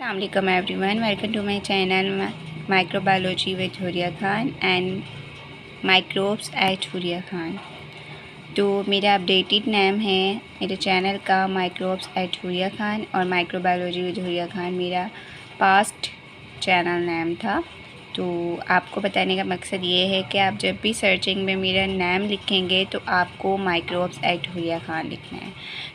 Assalamualaikum everyone, welcome to my channel Microbiology with Huriya Khan and Microbes at Huriya Khan. तो मेरा updated name है मेरे channel का माइक्रोब्स एट हुरिया खान और माइक्रोबायोलॉजी विद हुरिया खान मेरा पास्ट चैनल नेम था। तो आपको बताने का मकसद ये है कि आप जब भी सर्चिंग में मेरा नेम लिखेंगे तो आपको माइक्रोब्स एट हुरिया खान लिखना है।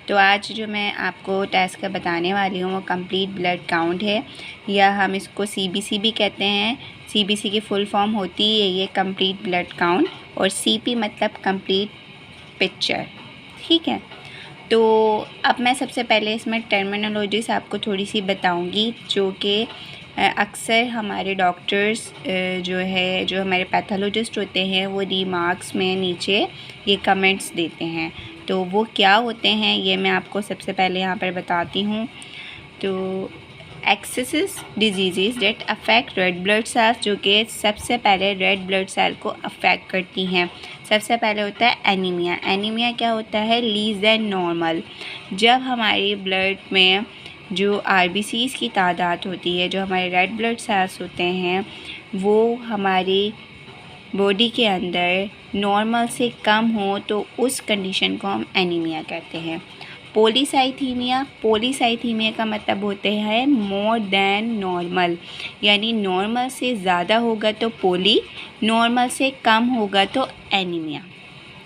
तो आज जो मैं आपको टेस्ट का बताने वाली हूँ वो कंप्लीट ब्लड काउंट है, या हम इसको CBC भी कहते हैं। CBC की फुल फॉर्म होती है ये कंप्लीट ब्लड काउंट, और CP मतलब कंप्लीट पिक्चर। ठीक है, तो अब मैं सबसे पहले इसमें टर्मिनोलॉजीज आपको थोड़ी सी बताऊंगी जो कि अक्सर हमारे डॉक्टर्स जो हमारे पैथोलॉजिस्ट होते हैं वो रिमार्क्स में नीचे ये कमेंट्स देते हैं। तो वो क्या होते हैं ये मैं आपको सबसे पहले यहाँ पर बताती हूँ। तो excesses disease that affect red blood cells, जो कि सबसे पहले रेड ब्लड सेल को अफेक्ट करती हैं। सबसे पहले होता है एनीमिया। एनीमिया क्या होता है? Less than normal. जब हमारी ब्लड में जो RBCs की तादाद होती है, जो हमारे रेड ब्लड सेल्स होते हैं, वो हमारी बॉडी के अंदर नॉर्मल से कम हो तो उस कंडीशन को हम एनीमिया कहते हैं। पॉलीसाइथीमिया का मतलब होते हैं मोर देन नॉर्मल, यानी नॉर्मल से ज़्यादा होगा तो पॉली, नॉर्मल से कम होगा तो एनीमिया।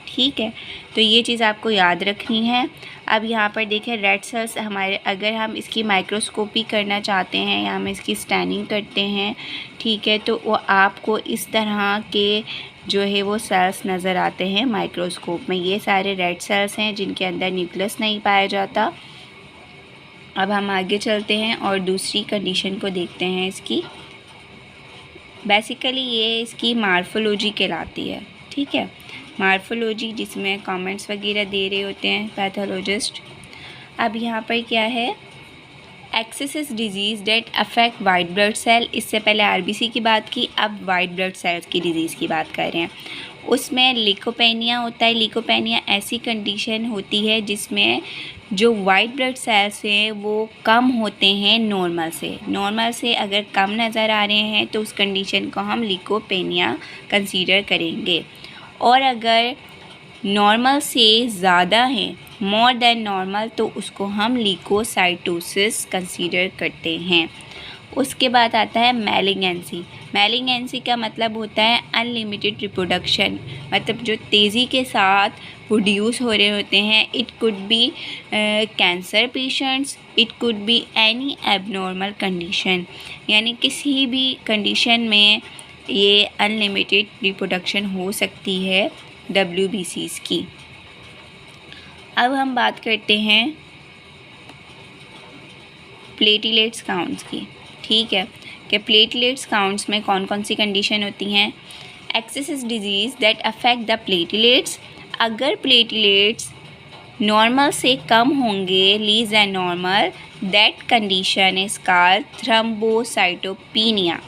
ठीक है, तो ये चीज़ आपको याद रखनी है। अब यहाँ पर देखें रेड सेल्स हमारे, अगर हम इसकी माइक्रोस्कोपी करना चाहते हैं या हम इसकी स्कैनिंग करते हैं, ठीक है, तो वो आपको इस तरह के जो है वो सेल्स नज़र आते हैं माइक्रोस्कोप में। ये सारे रेड सेल्स हैं जिनके अंदर न्यूक्लियस नहीं पाया जाता। अब हम आगे चलते हैं और दूसरी कंडीशन को देखते हैं इसकी। बेसिकली ये इसकी मार्फोलॉजी कहलाती है। ठीक है, मार्फोलॉजी जिसमें कमेंट्स वगैरह दे रहे होते हैं पैथोलॉजिस्ट। अब यहाँ पर क्या है? Excesses disease that affect white blood cell. इससे पहले RBC की बात की, अब वाइट ब्लड सेल्स की डिज़ीज़ की बात कर रहे हैं। उसमें लीकोपेनिया होता है। लीकोपेनिया ऐसी कंडीशन होती है जिसमें जो वाइट ब्लड सेल्स हैं वो कम होते हैं नॉर्मल से। नॉर्मल से अगर कम नज़र आ रहे हैं तो उस कंडीशन को हम लीकोपेनिया कंसीडर करेंगे। और अगर नॉर्मल से ज़्यादा हैं, मोर देन नॉर्मल, तो उसको हम लीकोसाइटोसिस कंसीडर करते हैं। उसके बाद आता है मैलिग्नेंसी। मैलिग्नेंसी का मतलब होता है अनलिमिटेड रिप्रोडक्शन, मतलब जो तेज़ी के साथ प्रोड्यूस हो रहे होते हैं। It could be cancer patients, it could be any abnormal condition, यानी किसी भी कंडीशन में ये अनलिमिटेड रिप्रोडक्शन हो सकती है WBCs की। अब हम बात करते हैं प्लेटलेट्स काउंट्स की। ठीक है, कि प्लेटलेट्स काउंट्स में कौन कौन सी कंडीशन होती हैं। Excesses disease that affect the platelets. अगर प्लेटलेट्स नॉर्मल से कम होंगे, less than normal, that condition is called thrombocytopenia.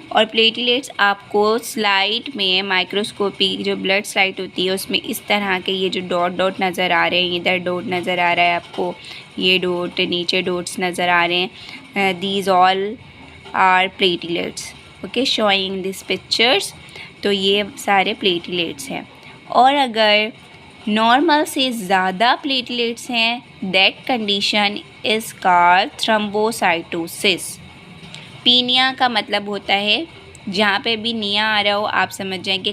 और प्लेटलेट्स आपको स्लाइड में माइक्रोस्कोपी जो ब्लड स्लाइड होती है उसमें इस तरह के ये जो डॉट डॉट नज़र आ रहे हैं, इधर डॉट नज़र आ रहा है आपको, ये डॉट, नीचे डॉट्स नज़र आ रहे हैं। These all are platelets, okay, showing this pictures. तो ये सारे प्लेटलेट्स हैं। और अगर नॉर्मल से ज़्यादा प्लेटलेट्स हैं, that condition is called thrombocytosis. Penia का मतलब होता है, जहाँ पे भी निया आ रहा हो आप समझ जाएं कि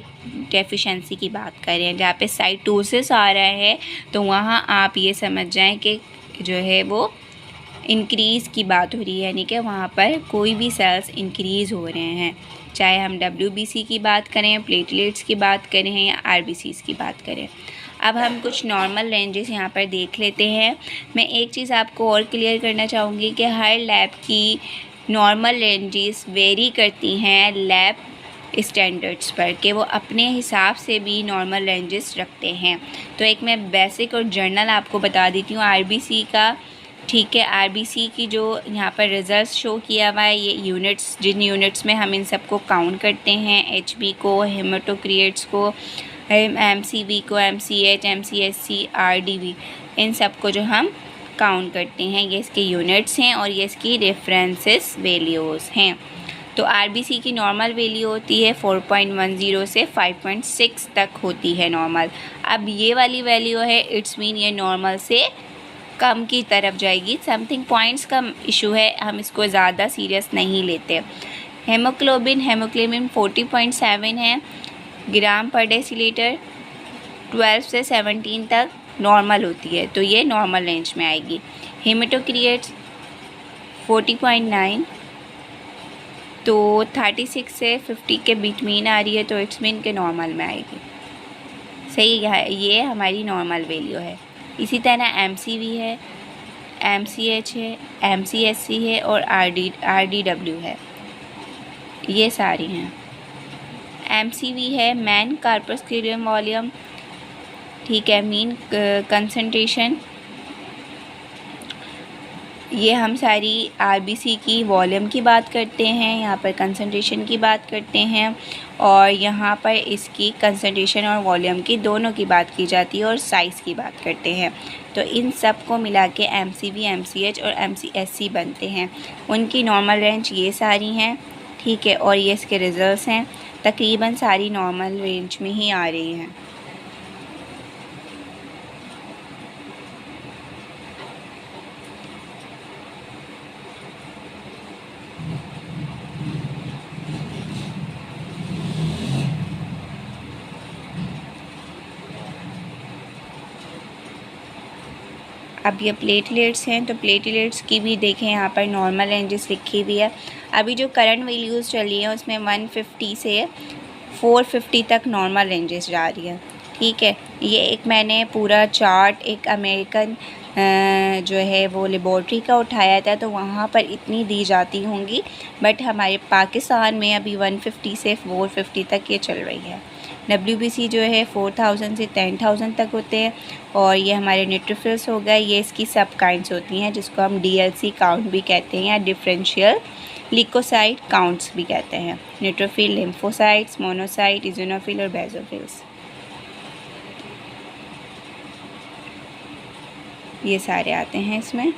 डेफिशिएंसी की बात कर रहे हैं। जहाँ पे साइटोसिस आ रहा है तो वहाँ आप ये समझ जाएं कि जो है वो इंक्रीज़ की बात हो रही है, यानी कि वहाँ पर कोई भी सेल्स इंक्रीज़ हो रहे हैं। चाहे हम WBC की बात करें, प्लेटलेट्स की बात करें या RBCs की बात करें। अब हम कुछ नॉर्मल रेंजेस यहाँ पर देख लेते हैं। मैं एक चीज़ आपको और क्लियर करना चाहूँगी कि हर लैब की नॉर्मल रेंजेस वेरी करती हैं लैब स्टैंडर्ड्स पर, कि वो अपने हिसाब से भी नॉर्मल रेंजेस रखते हैं। तो एक मैं बेसिक और जर्नल आपको बता देती हूँ RBC का। ठीक है, RBC की जो यहाँ पर रिज़ल्ट शो किया हुआ है, ये यूनिट्स, जिन यूनिट्स में हम इन सबको काउंट करते हैं, HB को, हेमाटोक्रिएट्स को, MCV को, MCH, MCSC, RDV, इन सब को जो हम काउंट करते हैं। ये इसके यूनिट्स हैं और ये इसकी रेफरेंसेस वैल्यूज़ हैं। तो आरबीसी की नॉर्मल वैल्यू होती है 4.10 से 5.6 तक होती है नॉर्मल। अब ये वाली वैल्यू है, इट्स मीन ये नॉर्मल से कम की तरफ जाएगी। समथिंग पॉइंट्स का इशू है, हम इसको ज़्यादा सीरियस नहीं लेते। हेमोग्लोबिन 40.7 है ग्राम पर डेसीलीटर। 12 से 17 तक नॉर्मल होती है, तो ये नॉर्मल रेंज में आएगी। हेमेटोक्रिएट्स 40.9, तो 36 से 50 के बिटवीन आ रही है, तो इट्स मीन के नॉर्मल में आएगी। सही है, ये हमारी नॉर्मल वैल्यू है। इसी तरह एमसीवी है, एमसीएच है, एमसीएससी है और आरडीडब्ल्यू है, ये सारी हैं। एमसीवी है मैन कार्पस्क्यूलर वॉल्यूम, ठीक है, मीन कंसंट्रेशन। ये हम सारी आरबीसी की वॉल्यूम की बात करते हैं, यहाँ पर कंसंट्रेशन की बात करते हैं, और यहाँ पर इसकी कंसंट्रेशन और वॉल्यूम की दोनों की बात की जाती है और साइज़ की बात करते हैं। तो इन सब को मिला के एमसीवी, एमसीएच और एमसीएससी बनते हैं। उनकी नॉर्मल रेंज ये सारी हैं, ठीक है, और ये इसके रिजल्ट्स हैं। तकरीबन सारी नॉर्मल रेंज में ही आ रही हैं। अब ये प्लेटलेट्स हैं, तो प्लेटलेट्स की भी देखें, यहाँ पर नॉर्मल रेंजेस लिखी हुई है। अभी जो करंट वैल्यूज़ चली हैं उसमें 150 से 450 तक नॉर्मल रेंजेस जा रही है, ठीक है। ये एक मैंने पूरा चार्ट एक अमेरिकन जो है वो लेबॉर्ट्री का उठाया था, तो वहाँ पर इतनी दी जाती होंगी, बट हमारे पाकिस्तान में अभी 150 से 450 तक ये चल रही है। WBC जो है 4000 से 10,000 तक होते हैं। और ये हमारे न्यूट्रोफिल्स हो गए, ये इसकी सब काइंड्स होती हैं, जिसको हम DLC काउंट भी कहते हैं या डिफरेंशियल लिकोसाइट काउंट्स भी कहते हैं। न्यूट्रोफिल, लिम्फोसाइट्स, मोनोसाइट, इज़ोनोफिल और बेसोफिल्स, ये सारे आते हैं इसमें।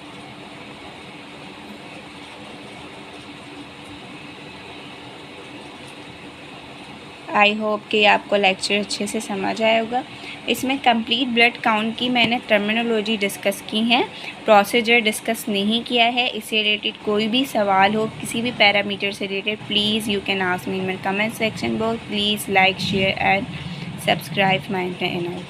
आई होप कि आपको लेक्चर अच्छे से समझ आया होगा। इसमें कंप्लीट ब्लड काउंट की मैंने टर्मिनोलॉजी डिस्कस की है, प्रोसीजर डिस्कस नहीं किया है। इससे रिलेटेड कोई भी सवाल हो किसी भी पैरामीटर से related, please you can ask me in my comment section box. Please like, share and subscribe my channel.